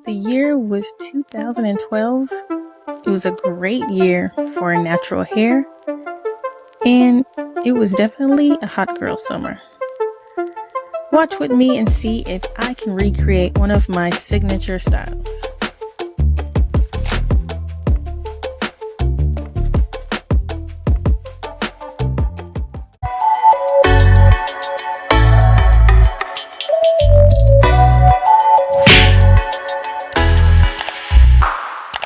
The year was 2012. It was a great year for natural hair, and it was definitely a hot girl summer. Watch with me and see if I can recreate one of my signature styles.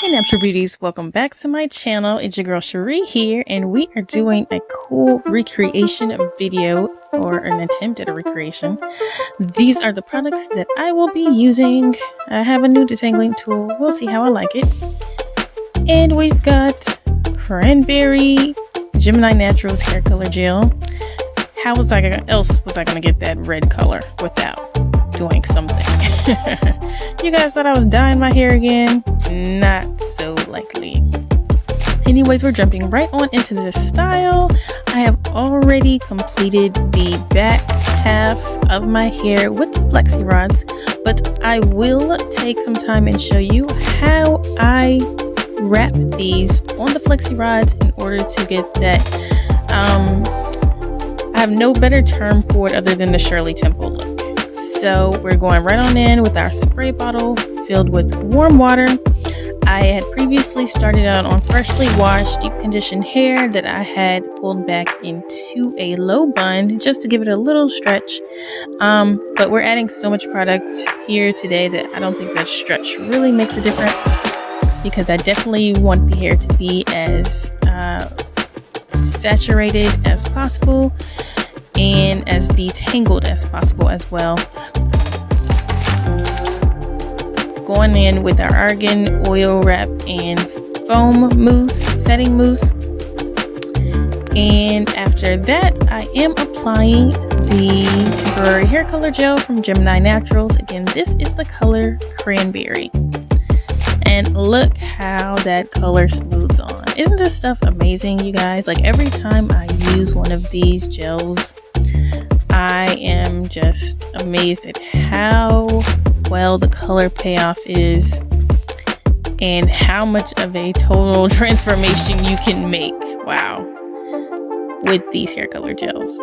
Hey Natural Beauties, welcome back to my channel. It's your girl Cherie here, and we are doing a cool recreation video, or an attempt at a recreation. These are the products that I will be using. I have a new detangling tool. We'll see how I like it. And we've got Cranberry Gemini Naturals hair color gel. How else was I gonna get that red color without doing something? You guys thought I was dyeing my hair again? Not so likely. Anyways, we're jumping right on into this style. I have already completed the back half of my hair with the flexi rods, but I will take some time and show you how I wrap these on the flexi rods in order to get that I have no better term for it other than the Shirley Temple look. So we're going right on in with our spray bottle filled with warm water. I had previously started out on freshly washed, deep conditioned hair that I had pulled back into a low bun just to give it a little stretch. But we're adding so much product here today that I don't think that stretch really makes a difference, because I definitely want the hair to be as saturated as possible and as detangled as possible as well. Going in with our argan oil wrap and foam mousse, setting mousse. And after that, I am applying the temporary hair color gel from Gemini Naturals. Again, this is the color Cranberry. And look how that color smooths on. Isn't this stuff amazing, you guys? Like, every time I use one of these gels, I am just amazed at how well the color payoff is and how much of a total transformation you can make. Wow. With these hair color gels.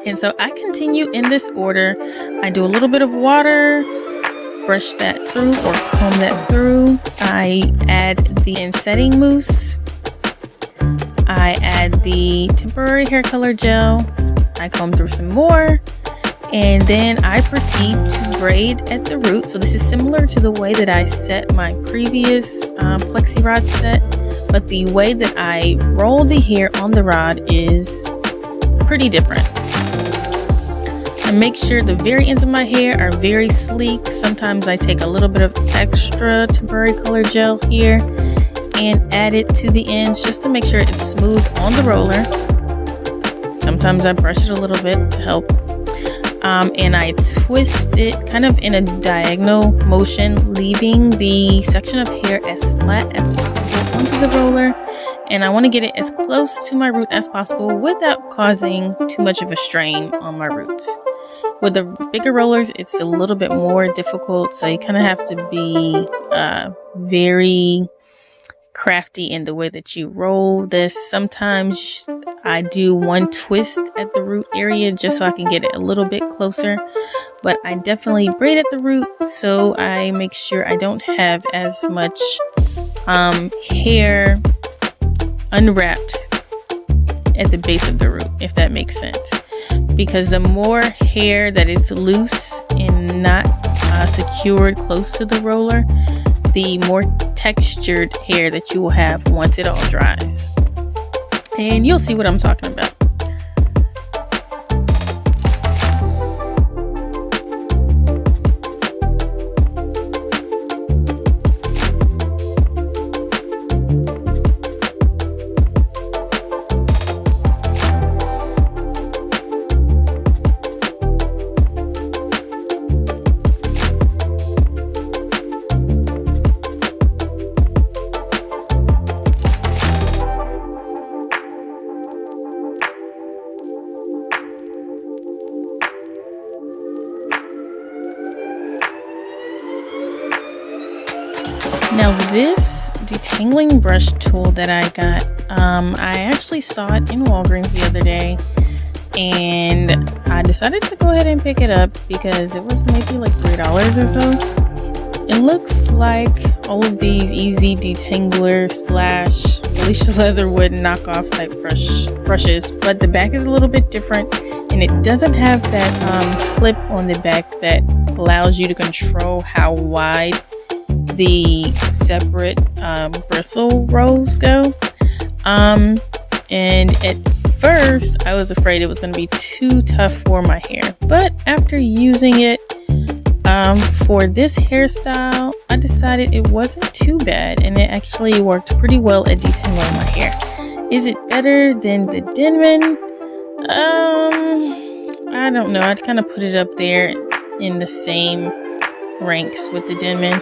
And so I continue in this order. I do a little bit of water, brush that through or comb that through. I add the setting mousse. I add the temporary hair color gel. I comb through some more, and then I proceed to braid at the root. So this is similar to the way that I set my previous flexi rod set, but the way that I roll the hair on the rod is pretty different. I make sure the very ends of my hair are very sleek. Sometimes I take a little bit of extra temporary color gel here and add it to the ends just to make sure it's smooth on the roller. Sometimes I brush it a little bit to help. And I twist it kind of in a diagonal motion, leaving the section of hair as flat as possible onto the roller. And I want to get it as close to my root as possible without causing too much of a strain on my roots. With the bigger rollers, it's a little bit more difficult, so you kind of have to be very crafty in the way that you roll this. Sometimes I do one twist at the root area just so I can get it a little bit closer, but I definitely braid at the root so I make sure I don't have as much hair unwrapped at the base of the root, if that makes sense, because the more hair that is loose and not secured close to the roller, the more textured hair that you will have once it all dries. And you'll see what I'm talking about. Now this detangling brush tool that I got, I actually saw it in Walgreens the other day, and I decided to go ahead and pick it up because it was maybe like $3 or so. It looks like all of these easy detangler slash Alicia Leatherwood knockoff type brushes, but the back is a little bit different, and it doesn't have that clip on the back that allows you to control how wide the separate bristle rows go. And at first I was afraid it was going to be too tough for my hair, but after using it for this hairstyle, I decided it wasn't too bad, and it actually worked pretty well at detangling my hair. Is it better than the Denman? I don't know. I'd kind of put it up there in the same ranks with the Denman.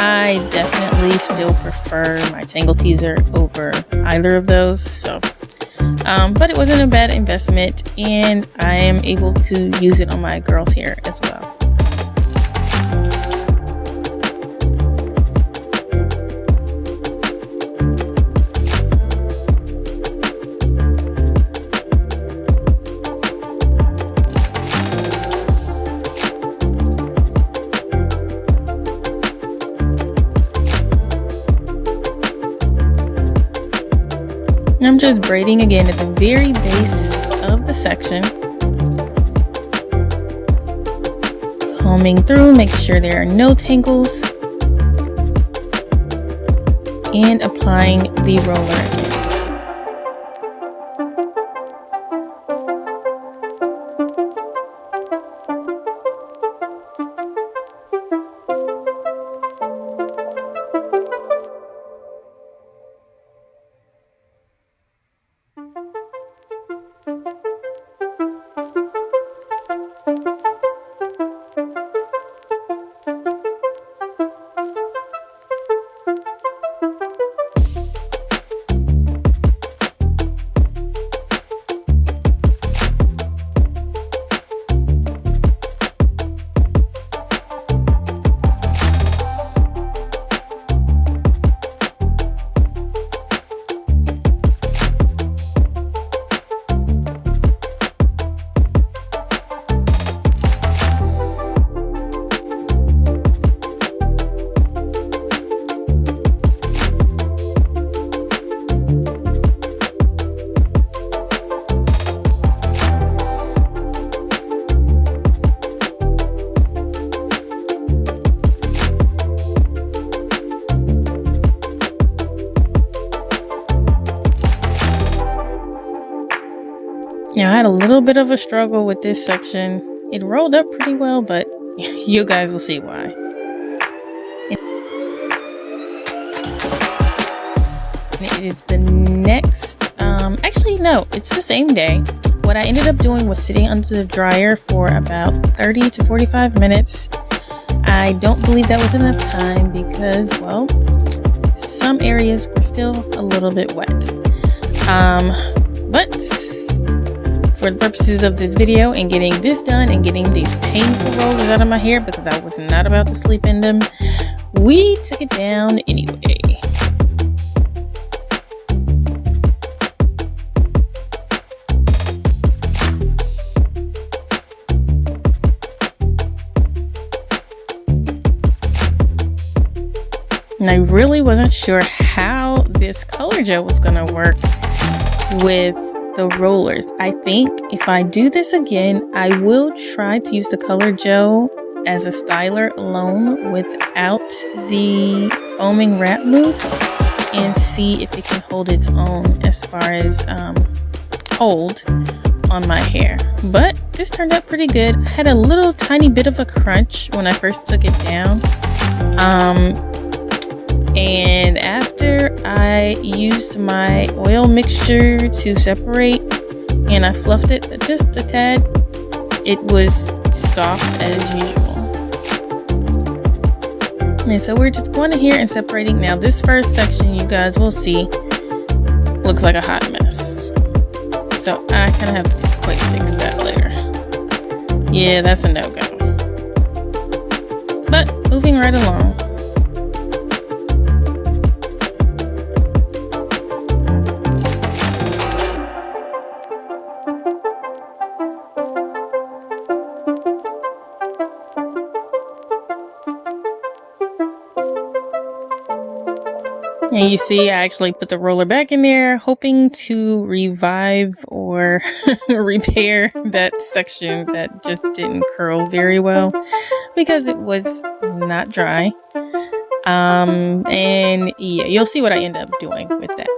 I definitely still prefer my Tangle Teezer over either of those. So, but it wasn't a bad investment, and I am able to use it on my girl's hair as well. I'm just braiding again at the very base of the section, combing through, making sure there are no tangles, and applying the roller again. Now, I had a little bit of a struggle with this section. It rolled up pretty well, but you guys will see why. It is the next, actually no, it's the same day. What I ended up doing was sitting under the dryer for about 30 to 45 minutes. I don't believe that was enough time because, well, some areas were still a little bit wet. But for the purposes of this video and getting this done and getting these painful rollers out of my hair, because I was not about to sleep in them, we took it down anyway. And I really wasn't sure how this color gel was going to work with the rollers. I think if I do this again, I will try to use the color gel as a styler alone without the foaming wrap mousse and see if it can hold its own as far as hold on my hair. But this turned out pretty good. I had a little tiny bit of a crunch when I first took it down. And after I used my oil mixture to separate and I fluffed it just a tad, it was soft as usual. And so we're just going in here and separating. Now this first section, you guys will see, looks like a hot mess. So I kind of have to quick fix that later. Yeah, that's a no-go. But moving right along. And you see, I actually put the roller back in there, hoping to revive or repair that section that just didn't curl very well because it was not dry. And yeah, you'll see what I end up doing with that.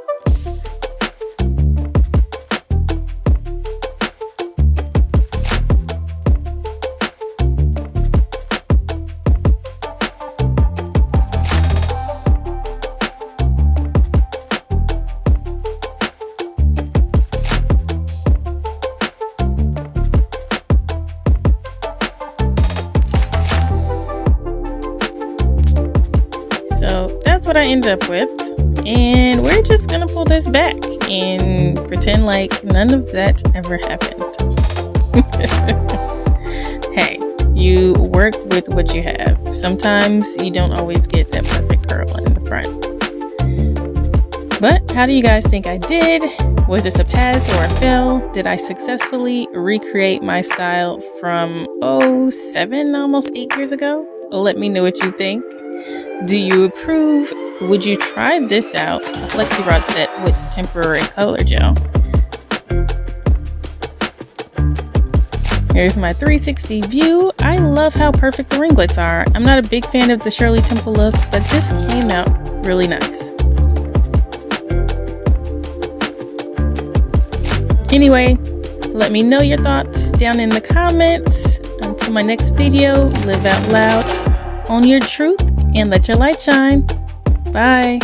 So that's what I ended up with, and we're just gonna pull this back and pretend like none of that ever happened. Hey, you work with what you have. Sometimes you don't always get that perfect curl in the front. But how do you guys think I did? Was this a pass or a fail? Did I successfully recreate my style from 7, almost 8 years ago? Let me know what you think. Do you approve? Would you try this out? A flexi rod set with temporary color gel. Here's my 360 view. I love how perfect the ringlets are. I'm not a big fan of the Shirley Temple look, but this came out really nice. Anyway, let me know your thoughts down in the comments. Until my next video, live out loud, own your truth, and let your light shine. Bye.